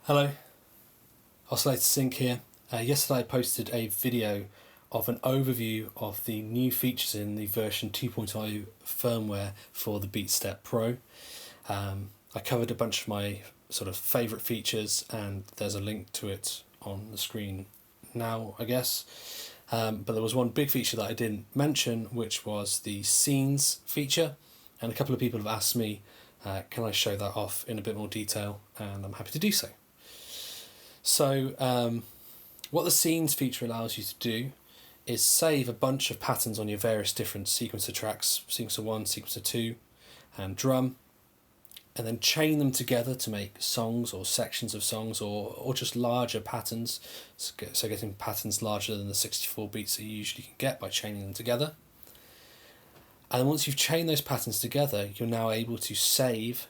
Hello, Oscillator Sync here. Yesterday I posted a video of an overview of the new features in the version 2.0 firmware for the BeatStep Pro. I covered a bunch of my sort of favourite features, and there's a link to it on the screen now, I guess. But there was one big feature that I didn't mention, which was the scenes feature, and a couple of people have asked me, can I show that off in a bit more detail, and I'm happy to do so. So what the scenes feature allows you to do is save a bunch of patterns on your various different sequencer tracks, sequencer 1, sequencer 2 and drum, and then chain them together to make songs or sections of songs, or just larger patterns, so getting patterns larger than the 64 beats that you usually can get by chaining them together. And then once you've chained those patterns together, you're now able to save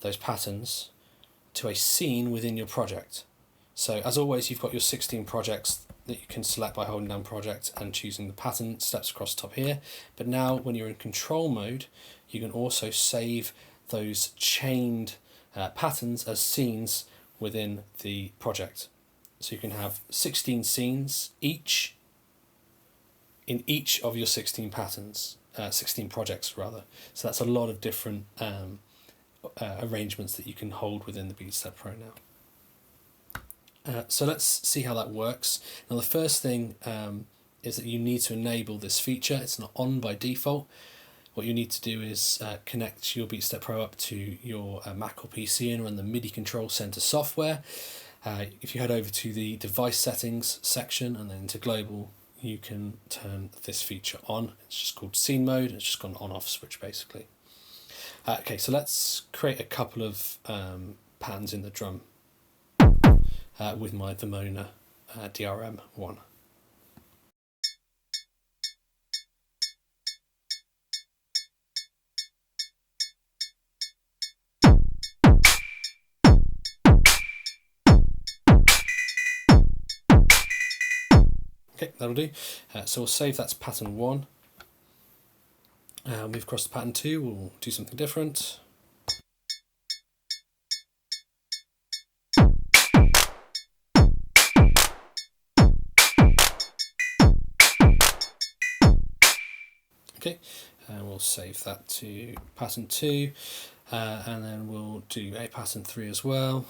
those patterns to a scene within your project. So as always, you've got your 16 projects that you can select by holding down project and choosing the pattern steps across the top here. But now when you're in control mode, you can also save those chained patterns as scenes within the project. So you can have 16 scenes each in each of your 16 patterns, 16 projects rather. So that's a lot of different arrangements that you can hold within the BeatStep Pro now. So let's see how that works. Now the first thing is that you need to enable this feature. It's not on by default. What you need to do is connect your BeatStep Pro up to your Mac or PC and run the MIDI Control Center software. If you head over to the device settings section and then to global, you can turn this feature on. It's just called scene mode. It's just got an on-off switch basically. Okay, so let's create a couple of patterns in the drum with my Vermona DRM1. Okay, that'll do. So we'll save that to pattern 1. Move across to pattern 2, we'll do something different. Okay, and we'll save that to pattern 2, and then we'll do a pattern 3 as well.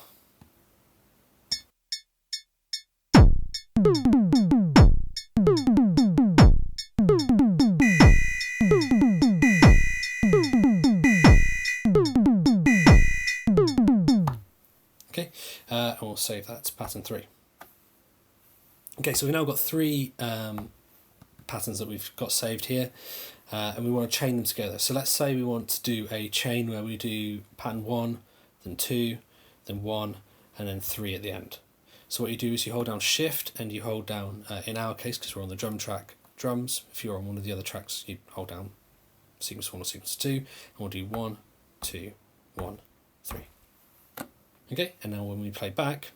Okay, and we'll save that to pattern 3. Okay, so we've now got 3 patterns that we've got saved here, and we want to chain them together. So let's say we want to do a chain where we do pattern 1, then 2, then 1, and then 3 at the end. So what you do is you hold down shift and you hold down, in our case because we're on the drum track, drums. If you're on one of the other tracks, you hold down sequence 1 or sequence 2, and we'll do 1, 2, 1, 3. Okay, and now when we play back,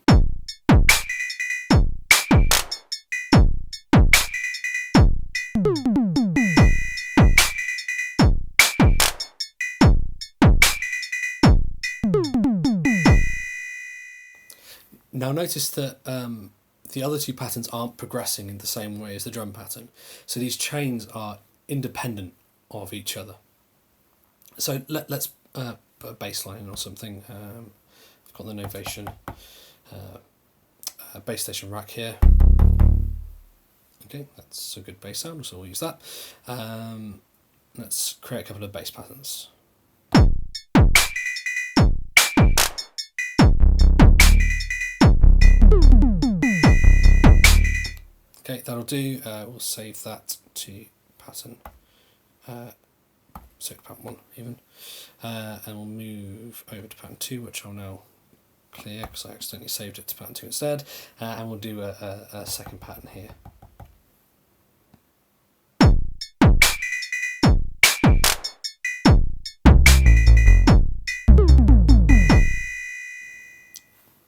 now notice that the other 2 patterns aren't progressing in the same way as the drum pattern. So these chains are independent of each other. So let's put a bass line or something. I've got the Novation bass station rack here. Okay, that's a good bass sound, so we'll use that. Let's create a couple of bass patterns. Okay, that'll do. We'll save that to pattern, so pattern 1 even, and we'll move over to pattern 2, which I'll now clear because I accidentally saved it to pattern 2 instead, and we'll do a second pattern here.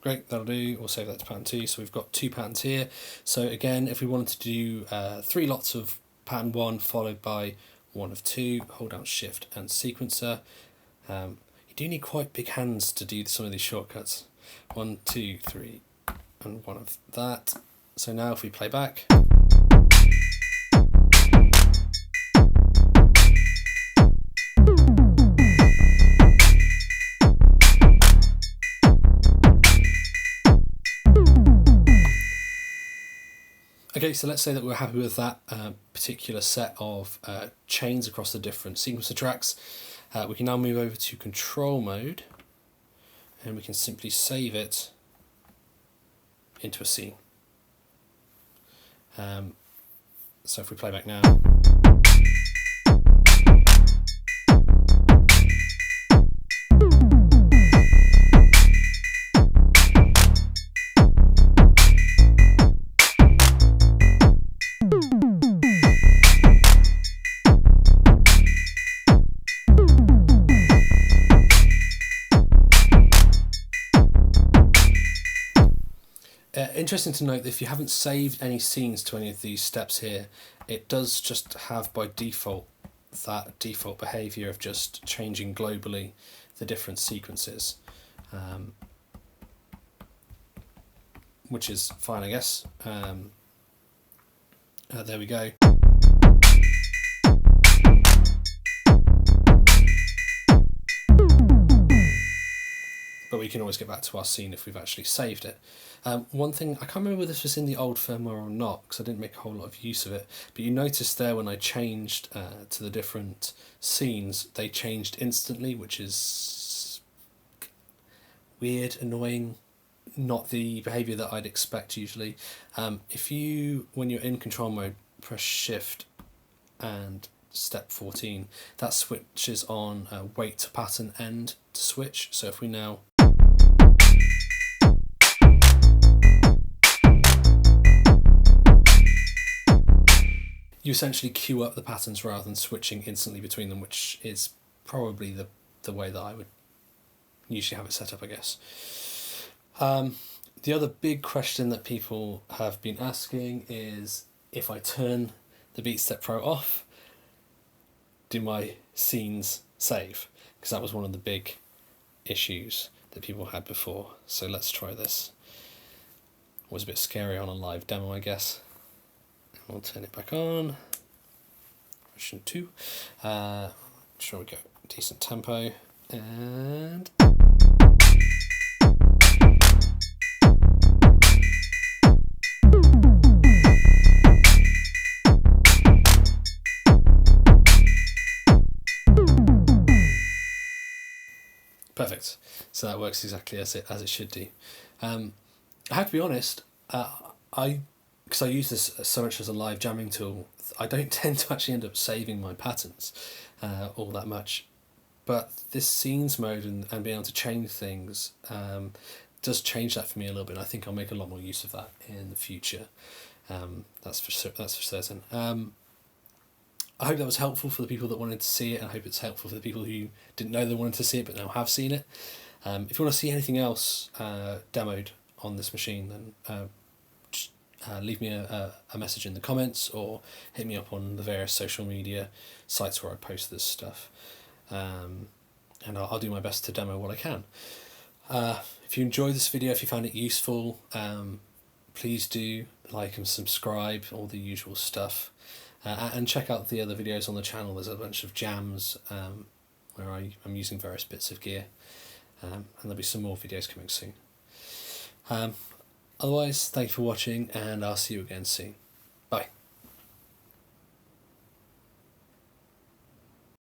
Great, that'll do. We'll save that to pattern 2. So we've got 2 patterns here. So again, if we wanted to do 3 lots of pattern 1 followed by 1 of 2, hold down shift and sequencer. You do need quite big hands to do some of these shortcuts. 1, 2, 3, and 1 of that. So now if we play back, okay, so let's say that we're happy with that particular set of chains across the different sequencer tracks. We can now move over to control mode, and we can simply save it into a scene. So if we play back now, interesting to note that if you haven't saved any scenes to any of these steps here, it does just have by default that default behavior of just changing globally the different sequences, which is fine, I guess. There we go. But we can always get back to our scene if we've actually saved it. One thing, I can't remember whether this was in the old firmware or not, because I didn't make a whole lot of use of it, but you noticed there when I changed to the different scenes, they changed instantly, which is weird, annoying, not the behaviour that I'd expect usually. If you, when you're in control mode, press shift and step 14, that switches on wait to pattern end to switch. So if we now you essentially queue up the patterns rather than switching instantly between them, which is probably the way that I would usually have it set up, I guess. The other big question that people have been asking is, if I turn the BeatStep Pro off, do my scenes save? Because that was one of the big issues that people had before. So let's try this. It was a bit scary on a live demo, I guess. We'll turn it back on. Version 2. Sure we go. Decent tempo. And perfect. So that works exactly as it should do. I have to be honest, because I use this so much as a live jamming tool, I don't tend to actually end up saving my patterns all that much. But this scenes mode and being able to change things does change that for me a little bit. I think I'll make a lot more use of that in the future. That's for certain. I hope that was helpful for the people that wanted to see it, and I hope it's helpful for the people who didn't know they wanted to see it but now have seen it. If you want to see anything else demoed on this machine, then leave me a message in the comments or hit me up on the various social media sites where I post this stuff, and I'll do my best to demo what I can. If you enjoyed this video, if you found it useful, please do like and subscribe, all the usual stuff, and check out the other videos on the channel. There's a bunch of jams where I'm using various bits of gear, and there'll be some more videos coming soon. Otherwise, thank you for watching, and I'll see you again soon.